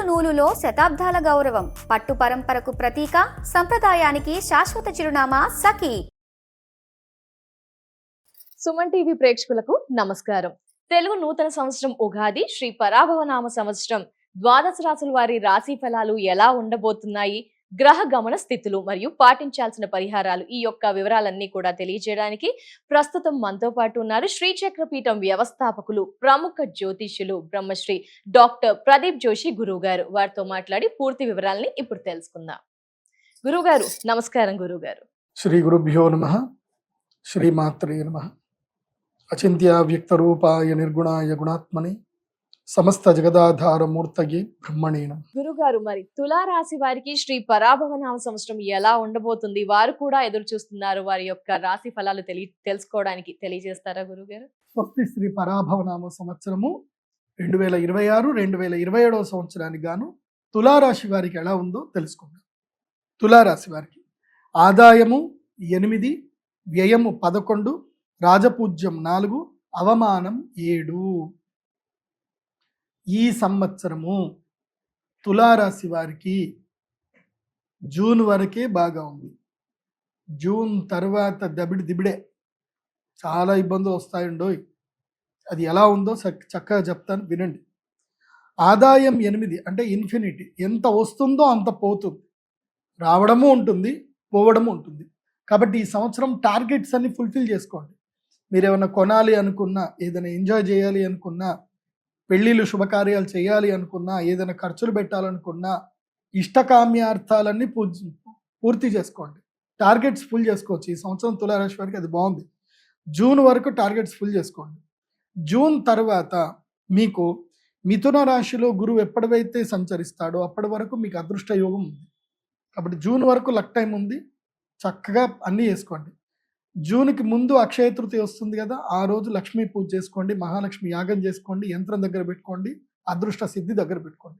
నూలులో శతాబ్దాల గౌరవం, పట్టు పరంపరకు ప్రతీక, సంప్రదాయానికి శాశ్వత చిరునామా సఖీ. సుమన్ టీవీ ప్రేక్షకులకు నమస్కారం. తెలుగు నూతన సంవత్సరం ఉగాది, శ్రీ పరాభవనామ సంవత్సరం ద్వాదశ రాశుల వారి రాశి ఫలాలు ఎలా ఉండబోతున్నాయి, గ్రహ గమన స్థితులు మరియు పాటించాల్సిన పరిహారాలు, ఈ యొక్క వివరాలన్నీ కూడా తెలియజేయడానికి ప్రస్తుతం మనతో పాటు ఉన్నారు శ్రీచక్రపీఠం వ్యవస్థాపకులు, ప్రముఖ జ్యోతిష్యులు బ్రహ్మశ్రీ డాక్టర్ ప్రదీప్ జోషి గురువు గారు. వారితో మాట్లాడి పూర్తి వివరాలని ఇప్పుడు తెలుసుకుందాం. గురువు గారు నమస్కారం. గురువు గారు, శ్రీ గురుభ్యో నమః. శ్రీమాత్రే నమః. అచింత్య వ్యక్త రూపాయ నిర్గుణాయ గుణాత్మని సమస్త జగదాధార మూర్తయే బ్రహ్మణే నమః. గురుగారు, మరి తులారాశి వారికి శ్రీ పరాభవనామ సంవత్సరం ఎలా ఉండబోతుంది? వారు కూడా ఎదురు చూస్తున్నారు. వారి యొక్క రాశి ఫలాలు తెలుసుకోవడానికి తెలియజేస్తారా గురుగారు? స్వస్తి శ్రీ పరాభవనామ సంవత్సరము 2026-2027 సంవత్సరానికి గాను తులారాశి వారికి ఎలా ఉందో తెలుసుకుందాం. తులారాశి వారికి ఆదాయము 8, వ్యయము 11, రాజపూజ్యం 4, అవమానం 7. ఈ సంవత్సరము తులారాశి వారికి జూన్ వరకే బాగా ఉంది. జూన్ తర్వాత దిబిడే చాలా ఇబ్బందులు వస్తాయండోయ్. అది ఎలా ఉందో చక్కగా చెప్తాను, వినండి. ఆదాయం 8 అంటే ఇన్ఫినిటీ, ఎంత వస్తుందో అంత పోతుంది. రావడము ఉంటుంది, పోవడము ఉంటుంది. కాబట్టి ఈ సంవత్సరం టార్గెట్స్ అన్ని ఫుల్ఫిల్ చేసుకోండి. మీరు ఏమైనా కొనాలి అనుకున్నా, ఏదైనా ఎంజాయ్ చేయాలి అనుకున్నా, పెళ్ళిళ్ళు శుభకార్యాలు చేయాలి అనుకున్నా, ఏదైనా ఖర్చులు పెట్టాలనుకున్నా, ఇష్టకామ్యార్థాలన్నీ పూర్తి చేసుకోండి. టార్గెట్స్ ఫుల్ చేసుకోవచ్చు ఈ సంవత్సరం తులారాశి వారికి. అది బాగుంది. జూన్ వరకు టార్గెట్స్ ఫుల్ చేసుకోండి. జూన్ తర్వాత మీకు మిథున రాశిలో గురువు ఎప్పటివైతే సంచరిస్తాడో అప్పటి వరకు మీకు అదృష్ట యోగం ఉంది. కాబట్టి జూన్ వరకు లక్ టైం ఉంది. చక్కగా అన్నీ చేసుకోండి. జూన్కి ముందు అక్షయ తృతీయ వస్తుంది కదా, ఆ రోజు లక్ష్మీ పూజ చేసుకోండి, మహాలక్ష్మి యాగం చేసుకోండి, యంత్రం దగ్గర పెట్టుకోండి, అదృష్ట సిద్ధి దగ్గర పెట్టుకోండి.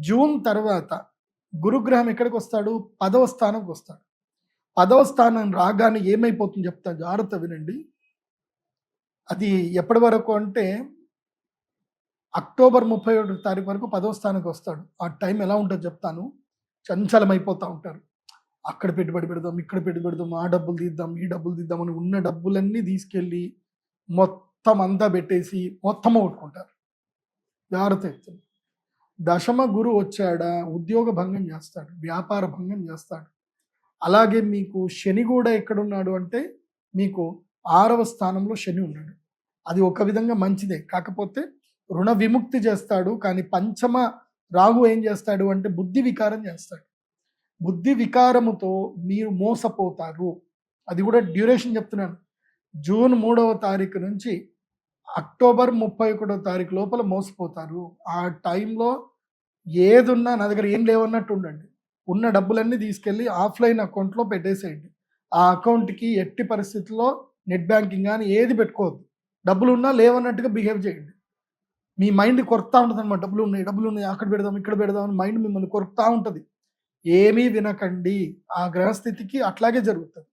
జూన్ తర్వాత గురుగ్రహం ఎక్కడికి వస్తాడు? 10వ స్థానంకి వస్తాడు. 10వ స్థానం రాగానే ఏమైపోతుంది చెప్తాను, జాగ్రత్త వినండి. అది ఎప్పటి వరకు అంటే అక్టోబర్ 31వ తారీఖు వరకు 10వ స్థానానికి వస్తాడు. ఆ టైం ఎలా ఉంటుందో చెప్తాను. చంచలమైపోతూ ఉంటారు. అక్కడ పెట్టుబడి పెడదాం, ఇక్కడ పెట్టుబడి పెడదాం, ఆ డబ్బులు తీద్దాం, ఈ డబ్బులు తీద్దాం అని ఉన్న డబ్బులన్నీ తీసుకెళ్ళి మొత్తం అంతా పెట్టేసి మొత్తం కొట్టుకుంటారు. జాగ్రత్త ఎత్తుంది. దశమ గురు వచ్చాడా, ఉద్యోగ భంగం చేస్తాడు, వ్యాపార భంగం చేస్తాడు. అలాగే మీకు శని కూడా ఎక్కడున్నాడు అంటే మీకు 6వ స్థానంలో శని ఉన్నాడు. అది ఒక విధంగా మంచిదే, కాకపోతే రుణ విముక్తి చేస్తాడు. కానీ పంచమ రాహు ఏం చేస్తాడు అంటే బుద్ధి వికారం చేస్తాడు. బుద్ధి వికారముతో మీరు మోసపోతారు. అది కూడా డ్యూరేషన్ చెప్తున్నాను. జూన్ 3వ తారీఖు నుంచి అక్టోబర్ 31వ తారీఖు లోపల మోసపోతారు. ఆ టైంలో ఏదున్నా నా దగ్గర ఏం లేవన్నట్టు ఉండండి. ఉన్న డబ్బులన్నీ తీసుకెళ్ళి ఆఫ్లైన్ అకౌంట్లో పెట్టేసేయండి. ఆ అకౌంట్కి ఎట్టి పరిస్థితుల్లో నెట్ బ్యాంకింగ్ కానీ ఏది పెట్టుకోవద్దు. డబ్బులు ఉన్నా లేవన్నట్టుగా బిహేవ్ చేయండి. మీ మైండ్ కొరుకుతూ ఉంటుంది అన్నమాట. డబ్బులు ఉన్నాయి, అక్కడ పెడదాం, ఇక్కడ పెడదాం అని మైండ్ మిమ్మల్ని కొరుకుతూ ఉంటుంది. ఏమీ వినకండి. ఆ గ్రహస్థితికి అట్లాగే జరుగుతుంది.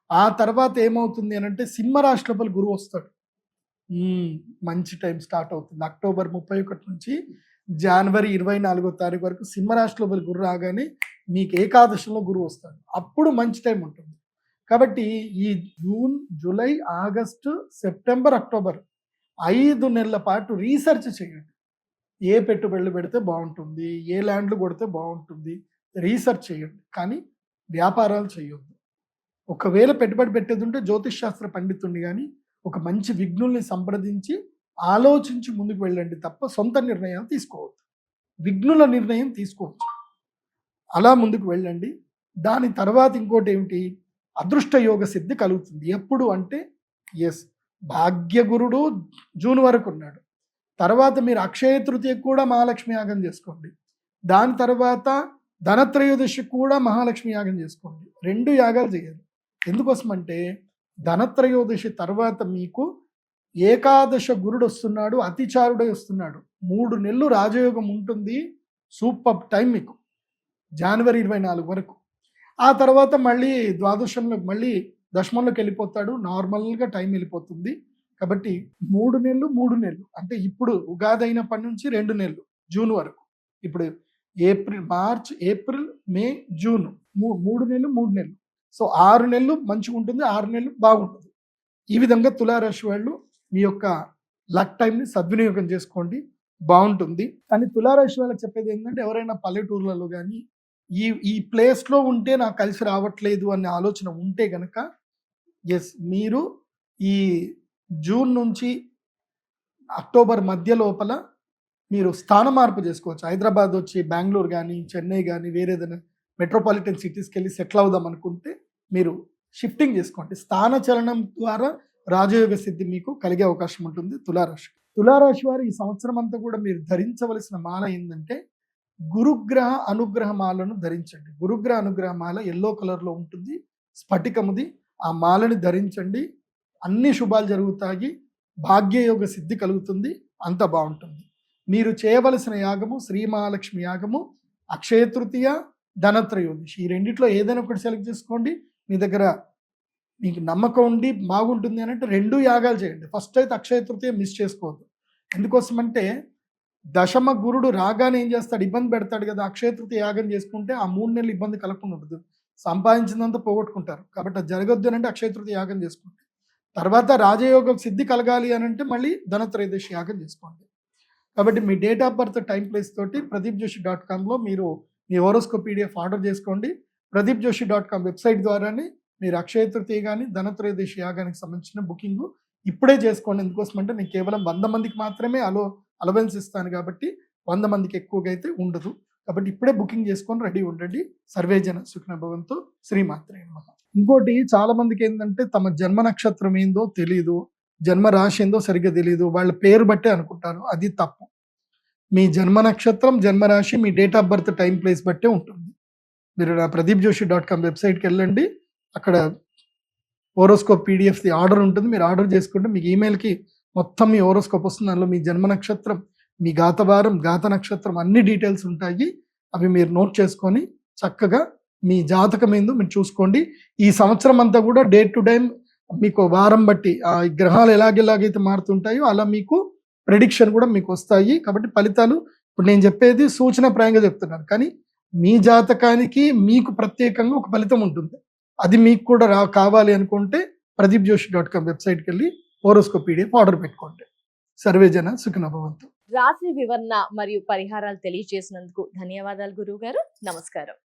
ఆ తర్వాత ఏమవుతుంది అని అంటే సింహరాశి లోపల గురువు వస్తాడు. మంచి టైం స్టార్ట్ అవుతుంది. అక్టోబర్ 31 నుంచి జనవరి 24వ తారీఖు వరకు సింహరాశి లోపల గురువు రాగానే మీకు ఏకాదశంలో గురువు వస్తాడు. అప్పుడు మంచి టైం ఉంటుంది. కాబట్టి ఈ June, July, August, September, October 5 నెలల పాటు రీసెర్చ్ చేయండి. ఏ పెట్టుబడులు పెడితే బాగుంటుంది, ఏ ల్యాండ్లు కొడితే బాగుంటుంది, రీసెర్చ్ చేయండి. కానీ వ్యాపారాలు చేయొద్దు. ఒకవేళ పెట్టుబడి పెట్టేది ఉంటే జ్యోతిష్ శాస్త్ర పండితుడిని కానీ ఒక మంచి విఘ్నుల్ని సంప్రదించి ఆలోచించి ముందుకు వెళ్ళండి తప్ప సొంత నిర్ణయాలు తీసుకోవద్దు. విఘ్నుల నిర్ణయం తీసుకోవచ్చు. అలా ముందుకు వెళ్ళండి. దాని తర్వాత ఇంకోటి ఏమిటి, అదృష్ట యోగ సిద్ధి కలుగుతుంది. ఎప్పుడు అంటే భాగ్యగురుడు జూన్ వరకు ఉన్నాడు. తర్వాత మీరు అక్షయ తృతీయ కూడా మహాలక్ష్మి యాగం చేసుకోండి. దాని తర్వాత ధనత్రయోదశి కూడా మహాలక్ష్మి యాగం చేసుకోండి. 2 యాగాలు చేయాలి. ఎందుకోసం అంటే ధనత్రయోదశి తర్వాత మీకు ఏకాదశ గురుడు వస్తున్నాడు, అతిచారుడే వస్తున్నాడు. 3 నెలలు రాజయోగం ఉంటుంది. సూపర్ టైం మీకు జనవరి 24 వరకు. ఆ తర్వాత మళ్ళీ ద్వాదశంలో మళ్ళీ దశమంలోకి వెళ్ళిపోతాడు. నార్మల్గా టైం వెళ్ళిపోతుంది. కాబట్టి 3 నెలలు అంటే ఇప్పుడు ఉగాది అయినప్పటి నుంచి 2 నెలలు జూన్ వరకు ఇప్పుడు మార్చ్ ఏప్రిల్ మే జూన్ 3 నెలలు. సో 6 నెలలు మంచిగా ఉంటుంది, 6 నెలలు బాగుంటుంది. ఈ విధంగా తులారాశి వాళ్ళు మీ యొక్క లక్ టైంని సద్వినియోగం చేసుకోండి, బాగుంటుంది. కానీ తులారాశి వాళ్ళకి చెప్పేది ఏంటంటే, ఎవరైనా పల్లెటూర్లలో కానీ ఈ ప్లేస్లో ఉంటే నాకు కలిసి రావట్లేదు అనే ఆలోచన ఉంటే కనుక మీరు ఈ జూన్ నుంచి అక్టోబర్ మధ్య లోపల మీరు స్థాన మార్పు చేసుకోవచ్చు. హైదరాబాద్ వచ్చి బెంగళూరు కానీ, చెన్నై కానీ, వేరే ఏదైనా మెట్రోపాలిటన్ సిటీస్కి వెళ్ళి సెటిల్ అవుదాం అనుకుంటే మీరు షిఫ్టింగ్ చేసుకోండి. స్థాన చలనం ద్వారా రాజయోగ సిద్ధి మీకు కలిగే అవకాశం ఉంటుంది. తులారాశి వారు ఈ సంవత్సరం అంతా కూడా మీరు ధరించవలసిన మాల ఏంటంటే, గురుగ్రహ అనుగ్రహ మాలను ధరించండి. గురుగ్రహ అనుగ్రహ మాల ఎల్లో కలర్లో ఉంటుంది, స్ఫటికముది. ఆ మాలని ధరించండి, అన్ని శుభాలు జరుగుతాయి, భాగ్యయోగ సిద్ధి కలుగుతుంది, అంత బాగుంటుంది. మీరు చేయవలసిన యాగము శ్రీ మహాలక్ష్మి యాగము, అక్షయ తృతీయ, ధనత్రయోదశి. ఈ రెండిట్లో ఏదైనా ఒకటి సెలెక్ట్ చేసుకోండి. మీ దగ్గర మీకు నమ్మకం ఉండి బాగుంటుంది అని అంటే 2 యాగాలు చేయండి. ఫస్ట్ అయితే అక్షయ తృతీయ మిస్ చేసుకోవద్దు. ఎందుకోసమంటే దశమ గురుడు రాగానే ఏం చేస్తాడు, ఇబ్బంది పెడతాడు కదా. అక్షయ తృతీయ యాగం చేసుకుంటే ఆ 3 నెలలు ఇబ్బంది కలగకుండా ఉంటుంది, సంపాదించినంత పోగొట్టుకుంటారు. కాబట్టి అది జరగద్దు అని అంటే అక్షయ తృతీయ యాగం చేసుకోండి. తర్వాత రాజయోగం సిద్ధి కలగాలి అని అంటే మళ్ళీ ధనత్రయోదశి యాగం చేసుకోండి. కాబట్టి మీ date of birth, time, place తోటి pradeepjoshi.comలో మీరు మీ హోరోస్కోప్ PDF ఆర్డర్ చేసుకోండి. pradeepjoshi.com వెబ్సైట్ ద్వారానే మీరు అక్షయ తృతీయ కానీ ధనత్రయోదశి యాగానికి సంబంధించిన బుకింగ్ ఇప్పుడే చేసుకోండి. ఎందుకోసం అంటే నేను కేవలం 100 మందికి మాత్రమే అలవెన్స్ ఇస్తాను కాబట్టి 100 మందికి ఎక్కువగా అయితే ఉండదు. కాబట్టి ఇప్పుడే బుకింగ్ చేసుకొని రెడీ ఉండండి. సర్వేజన సుఖినో భవంతు. శ్రీమాత్రే నమః. ఇంకోటి, చాలా మందికి ఏంటంటే తమ జన్మ నక్షత్రం ఏందో తెలియదు, జన్మ రాశి ఏందో సరిగ్గా తెలియదు, వాళ్ళ పేరు బట్టే అనుకుంటారు. అది తప్పు. మీ జన్మ నక్షత్రం, జన్మరాశి మీ date of birth, time, place బట్టే ఉంటుంది. మీరు నా pradeepjoshi.com వెబ్సైట్కి వెళ్ళండి, అక్కడ హోరోస్కోప్ PDF ఆర్డర్ ఉంటుంది. మీరు ఆర్డర్ చేసుకుంటే మీకు ఈమెయిల్కి మొత్తం మీ హోరోస్కోప్ వస్తుంది. అందులో మీ జన్మ నక్షత్రం, మీ గాతవారం, గాత నక్షత్రం అన్ని డీటెయిల్స్ ఉంటాయి. అవి మీరు నోట్ చేసుకొని చక్కగా మీ జాతకం ఏందో మీరు చూసుకోండి. ఈ సంవత్సరం అంతా కూడా డే టు డే మీకు వారం బట్టి ఆ గ్రహాలు ఎలాగైతే మారుతుంటాయో అలా మీకు ప్రెడిక్షన్ కూడా మీకు వస్తాయి. కాబట్టి ఫలితాలు ఇప్పుడు నేను చెప్పేది సూచనప్రాయంగా చెప్తున్నాను, కానీ మీ జాతకానికి మీకు ప్రత్యేకంగా ఒక ఫలితం ఉంటుంది. అది మీకు కూడా కావాలి అనుకుంటే pradeepjoshi.com వెబ్సైట్కి వెళ్ళి హోరోస్కోప్ PDF ఆర్డర్ పెట్టుకోండి. సర్వేజన సుఖినో భవంతు. రాశి వివరణ మరియు పరిహారాలు తెలియజేసినందుకు ధన్యవాదాలు గురువు గారు. నమస్కారం.